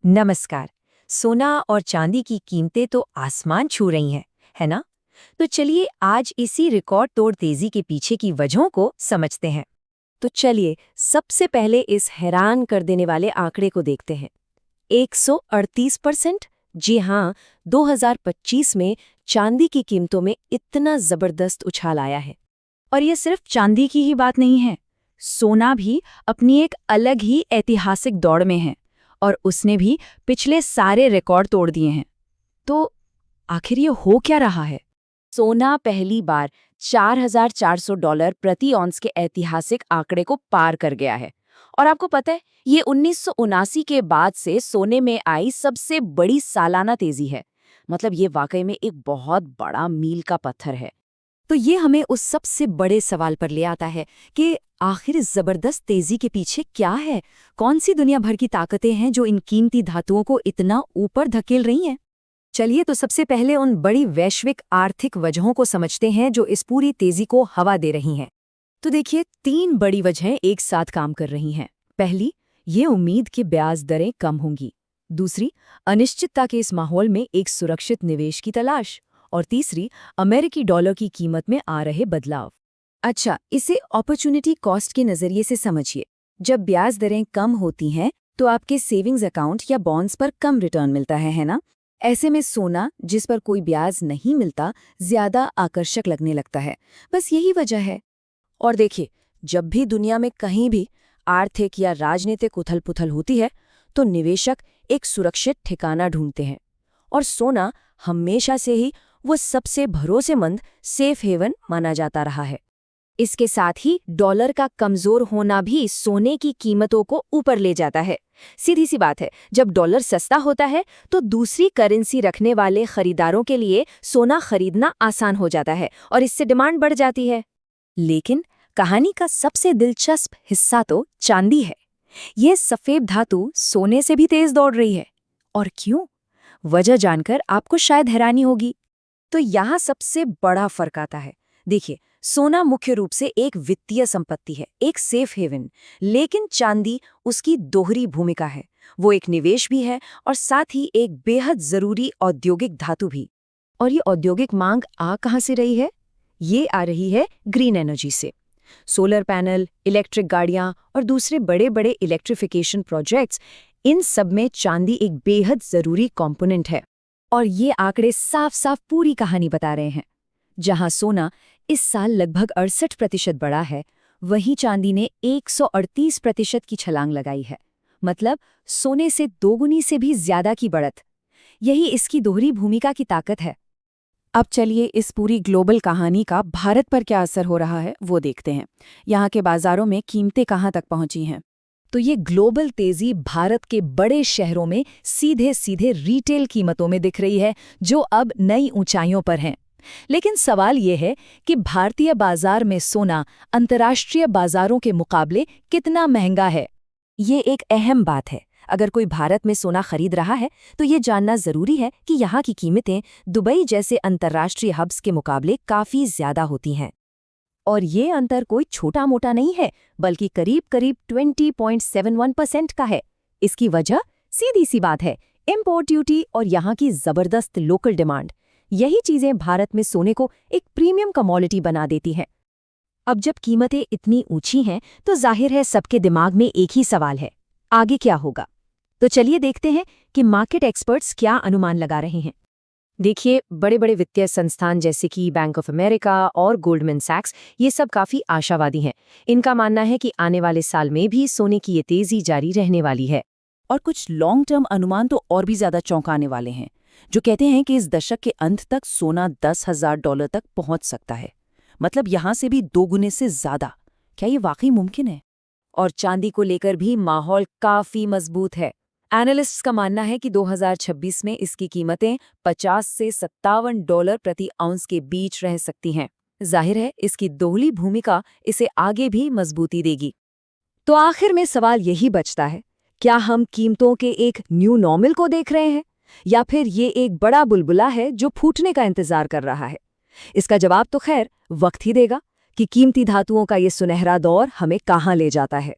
नमस्कार। सोना और चांदी की कीमतें तो आसमान छू रही हैं, है ना? तो चलिए आज इसी रिकॉर्ड तोड़ तेजी के पीछे की वजहों को समझते हैं। तो चलिए सबसे पहले इस हैरान कर देने वाले आंकड़े को देखते हैं। 138%। जी हाँ, 2025 में चांदी की कीमतों में इतना जबरदस्त उछाल आया है। और ये सिर्फ चांदी की ही बात नहीं है। सोना भी अपनी एक अलग ही ऐतिहासिक दौड़ में है और उसने भी पिछले सारे रिकॉर्ड तोड़ दिए हैं। तो आखिर ये हो क्या रहा है? सोना पहली बार $4,400 प्रति औंस के ऐतिहासिक आंकड़े को पार कर गया है। और आपको पता है, ये 1979 के बाद से सोने में आई सबसे बड़ी सालाना तेजी है। मतलब ये वाकई में एक बहुत बड़ा मील का पत्थर है। तो ये हमें उस सबसे बड़े सवाल पर ले आता है कि आखिर इस जबरदस्त तेजी के पीछे क्या है? कौन सी दुनिया भर की ताकतें हैं जो इन कीमती धातुओं को इतना ऊपर धकेल रही हैं? चलिए तो सबसे पहले उन बड़ी वैश्विक आर्थिक वजहों को समझते हैं जो इस पूरी तेजी को हवा दे रही हैं। तो देखिए, 3 बड़ी वजहें एक साथ काम कर रही हैं। पहली, ये उम्मीद कि ब्याज दरें कम होंगी। दूसरी, अनिश्चितता के इस माहौल में एक सुरक्षित निवेश की तलाश। और तीसरी, अमेरिकी डॉलर की कीमत में आ रहे बदलाव। अच्छा, इसे अपॉर्चुनिटी कॉस्ट के नज़रिए से समझिए। जब ब्याज दरें कम होती हैं तो आपके सेविंग्स अकाउंट या बॉन्ड्स पर कम रिटर्न मिलता है ना? ऐसे में सोना, जिस पर कोई ब्याज नहीं मिलता, ज्यादा आकर्षक लगने लगता है। बस यही वजह है। और देखिए, जब भी दुनिया में कहीं भी आर्थिक या राजनीतिक उथल-पुथल होती है, तो निवेशक एक सुरक्षित ठिकाना ढूंढते हैं। और सोना हमेशा से ही वो सबसे भरोसेमंद सेफ हेवन माना जाता रहा है। इसके साथ ही डॉलर का कमजोर होना भी सोने की कीमतों को ऊपर ले जाता है। सीधी सी बात है, जब डॉलर सस्ता होता है तो दूसरी करेंसी रखने वाले खरीदारों के लिए सोना खरीदना आसान हो जाता है और इससे डिमांड बढ़ जाती है। लेकिन कहानी का सबसे दिलचस्प हिस्सा तो चांदी है। यह सफेद धातु सोने से भी तेज दौड़ रही है। और क्यों? वजह जानकर आपको शायद हैरानी होगी। तो यहाँ सबसे बड़ा फर्क आता है। देखिए, सोना मुख्य रूप से एक वित्तीय संपत्ति है, एक सेफ हेवन, लेकिन चांदी उसकी दोहरी भूमिका है। वो एक निवेश भी है और साथ ही एक बेहद जरूरी औद्योगिक धातु भी। और ये औद्योगिक मांग आ कहाँ से रही है? ये आ रही है ग्रीन एनर्जी से। सोलर पैनल, इलेक्ट्रिक गाड़ियां और दूसरे बड़े-बड़े इलेक्ट्रिफिकेशन प्रोजेक्ट्स, इन सब में चांदी एक बेहद जरूरी कंपोनेंट है। और ये आंकड़े साफ साफ पूरी कहानी बता रहे हैं। जहां सोना इस साल लगभग 68% बढ़ा है, वहीं चांदी ने 138% की छलांग लगाई है। मतलब सोने से दोगुनी से भी ज्यादा की बढ़त। यही इसकी दोहरी भूमिका की ताकत है। अब चलिए इस पूरी ग्लोबल कहानी का भारत पर क्या असर हो रहा है वो देखते हैं। यहाँ के बाजारों में कीमतें कहाँ तक पहुँची हैं। तो ये ग्लोबल तेजी भारत के बड़े शहरों में सीधे सीधे रिटेल कीमतों में दिख रही है, जो अब नई ऊंचाइयों पर हैं। लेकिन सवाल ये है कि भारतीय बाजार में सोना अंतर्राष्ट्रीय बाजारों के मुकाबले कितना महंगा है। ये एक अहम बात है। अगर कोई भारत में सोना खरीद रहा है तो ये जानना जरूरी है कि यहाँ की कीमतें दुबई जैसे अंतर्राष्ट्रीय हब्स के मुकाबले काफी ज्यादा होती हैं। और ये अंतर कोई छोटा मोटा नहीं है, बल्कि करीब करीब 20.71% का है। इसकी वजह सीधी सी बात है, इम्पोर्ट ड्यूटी और यहाँ की जबरदस्त लोकल डिमांड। यही चीजें भारत में सोने को एक प्रीमियम कमोडिटी बना देती हैं। अब जब कीमतें इतनी ऊंची हैं तो जाहिर है सबके दिमाग में एक ही सवाल है, आगे क्या होगा? तो चलिए देखते हैं कि मार्केट एक्सपर्ट्स क्या अनुमान लगा रहे हैं। देखिए, बड़े बड़े वित्तीय संस्थान जैसे कि बैंक ऑफ अमेरिका और गोल्डमैन सैक्स, ये सब काफी आशावादी हैं। इनका मानना है कि आने वाले साल में भी सोने की ये तेजी जारी रहने वाली है। और कुछ लॉन्ग टर्म अनुमान तो और भी ज्यादा चौंकाने वाले हैं, जो कहते हैं कि इस दशक के अंत तक सोना $10,000 तक पहुंच सकता है। मतलब यहाँ से भी 2 गुने से ज्यादा। क्या ये वाकई मुमकिन है? और चांदी को लेकर भी माहौल काफी मजबूत है। एनालिस्ट्स का मानना है कि 2026 में इसकी कीमतें $50 से $57 प्रति आउंस के बीच रह सकती हैं। जाहिर है इसकी दोहरी भूमिका इसे आगे भी मजबूती देगी। तो आखिर में सवाल यही बचता है, क्या हम कीमतों के एक न्यू नॉर्मल को देख रहे हैं, या फिर ये एक बड़ा बुलबुला है जो फूटने का इंतजार कर रहा है? इसका जवाब तो खैर वक्त ही देगा कि कीमती धातुओं का ये सुनहरा दौर हमें कहाँ ले जाता है।